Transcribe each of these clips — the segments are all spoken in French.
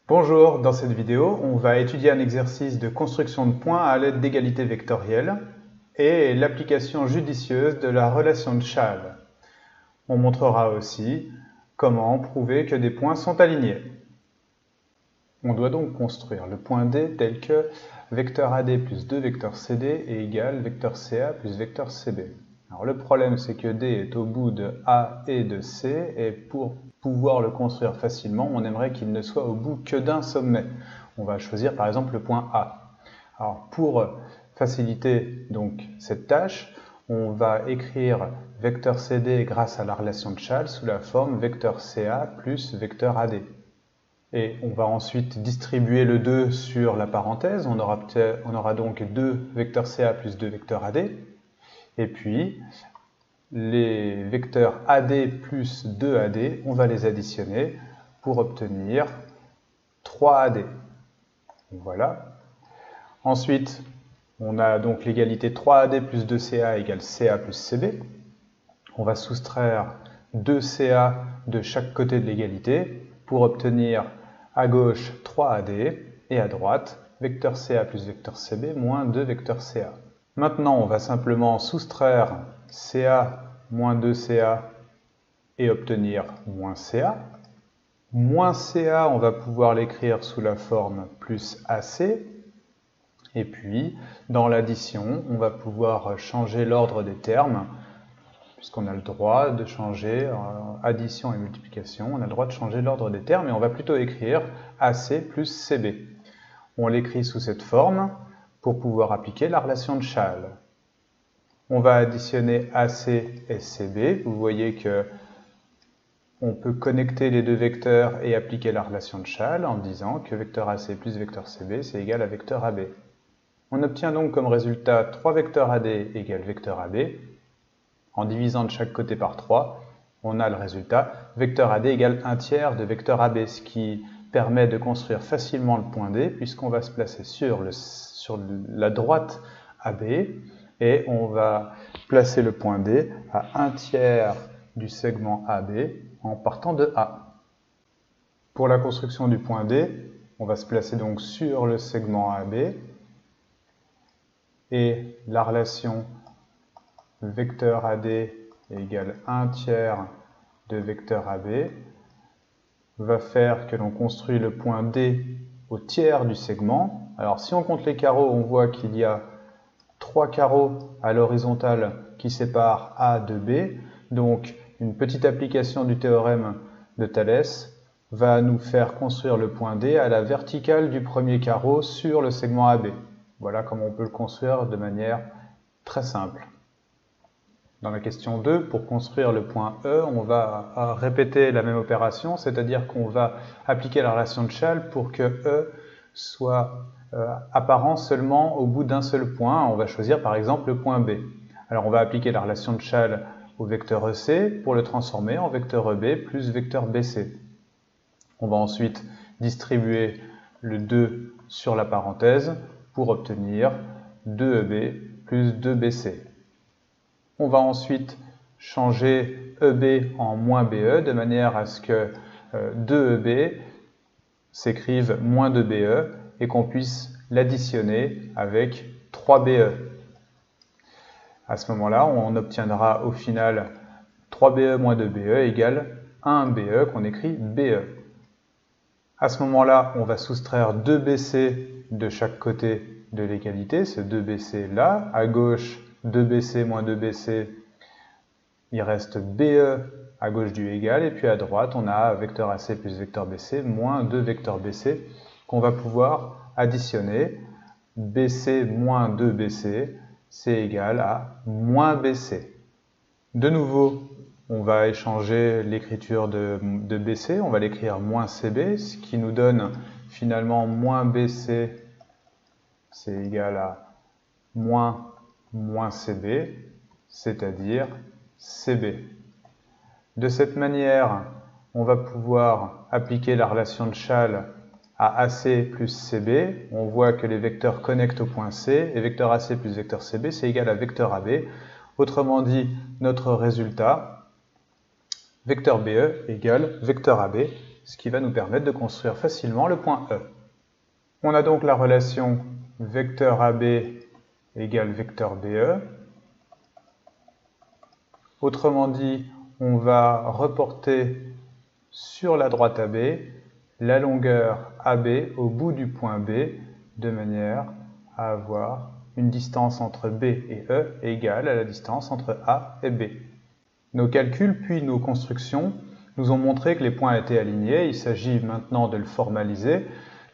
Bonjour, dans cette vidéo, on va étudier un exercice de construction de points à l'aide d'égalités vectorielles et l'application judicieuse de la relation de Chasles. On montrera aussi comment prouver que des points sont alignés. On doit donc construire le point D tel que vecteur AD plus 2 vecteurs CD est égal vecteur CA plus vecteur CB. Alors le problème c'est que D est au bout de A et de C et pour pouvoir le construire facilement, on aimerait qu'il ne soit au bout que d'un sommet. On va choisir par exemple le point A. Alors pour faciliter donc cette tâche, on va écrire vecteur CD grâce à la relation de Chasles sous la forme vecteur CA plus vecteur AD. Et on va ensuite distribuer le 2 sur la parenthèse. On aura donc 2 vecteurs CA plus 2 vecteurs AD. Et puis, les vecteurs AD plus 2AD, on va les additionner pour obtenir 3AD. Voilà. Ensuite, on a donc l'égalité 3AD plus 2CA égale CA plus CB. On va soustraire 2CA de chaque côté de l'égalité pour obtenir à gauche 3AD et à droite vecteur CA plus vecteur CB moins 2 vecteurs CA. Maintenant, on va simplement soustraire CA moins 2CA et obtenir moins CA. Moins CA, on va pouvoir l'écrire sous la forme plus AC. Et puis, dans l'addition, on va pouvoir changer l'ordre des termes, puisqu'on a le droit de changer addition et multiplication, on a le droit de changer l'ordre des termes et on va plutôt écrire AC plus CB. On l'écrit sous cette forme pour pouvoir appliquer la relation de Chasles. On va additionner AC et CB. Vous voyez que on peut connecter les deux vecteurs et appliquer la relation de Chasles en disant que vecteur AC plus vecteur CB c'est égal à vecteur AB. On obtient donc comme résultat 3 vecteurs AD égale vecteur AB. En divisant de chaque côté par 3, on a le résultat vecteur AD égale 1 tiers de vecteur AB, ce qui permet de construire facilement le point D puisqu'on va se placer sur la droite AB et on va placer le point D à 1 tiers du segment AB en partant de A. Pour la construction du point D, on va se placer donc sur le segment AB et la relation vecteur AD égale 1 tiers de vecteur AB va faire que l'on construit le point D au tiers du segment. Alors si on compte les carreaux, on voit qu'il y a 3 carreaux à l'horizontale qui séparent A de B. Donc une petite application du théorème de Thalès va nous faire construire le point D à la verticale du premier carreau sur le segment AB. Voilà comment on peut le construire de manière très simple. Dans la question 2, pour construire le point E, on va répéter la même opération, c'est-à-dire qu'on va appliquer la relation de Chasles pour que E soit apparent seulement au bout d'un seul point. On va choisir par exemple le point B. Alors on va appliquer la relation de Chasles au vecteur EC pour le transformer en vecteur EB plus vecteur BC. On va ensuite distribuer le 2 sur la parenthèse pour obtenir 2EB plus 2BC. On va ensuite changer EB en moins BE de manière à ce que 2EB s'écrive moins 2BE et qu'on puisse l'additionner avec 3BE. À ce moment-là, on obtiendra au final 3BE moins 2BE égale 1BE qu'on écrit BE. À ce moment-là, on va soustraire 2BC de chaque côté de l'égalité, ce 2BC là, à gauche 2BC moins 2BC, il reste BE à gauche du égal, et puis à droite, on a vecteur AC plus vecteur BC moins 2 vecteurs BC qu'on va pouvoir additionner. BC moins 2BC, c'est égal à moins BC. De nouveau, on va échanger l'écriture de BC, on va l'écrire moins CB, ce qui nous donne finalement moins BC, c'est égal à moins CB, c'est-à-dire CB. De cette manière, on va pouvoir appliquer la relation de Chasles à AC plus CB. On voit que les vecteurs connectent au point C, et vecteur AC plus vecteur CB, c'est égal à vecteur AB. Autrement dit, notre résultat, vecteur BE égale vecteur AB, ce qui va nous permettre de construire facilement le point E. On a donc la relation vecteur AB égale vecteur BE. Autrement dit, on va reporter sur la droite AB la longueur AB au bout du point B de manière à avoir une distance entre B et E égale à la distance entre A et B. Nos calculs puis nos constructions nous ont montré que les points étaient alignés. Il s'agit maintenant de le formaliser.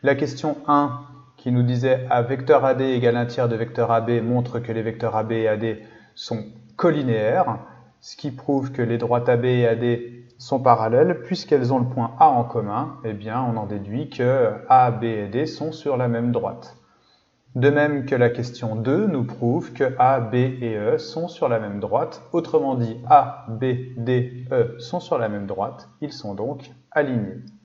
La question 1 qui nous disait A vecteur AD égale 1/3 de vecteur AB montre que les vecteurs AB et AD sont collinéaires, ce qui prouve que les droites AB et AD sont parallèles. Puisqu'elles ont le point A en commun, eh bien, on en déduit que A, B et D sont sur la même droite. De même que la question 2 nous prouve que A, B et E sont sur la même droite. Autrement dit, A, B, D, E sont sur la même droite. Ils sont donc alignés.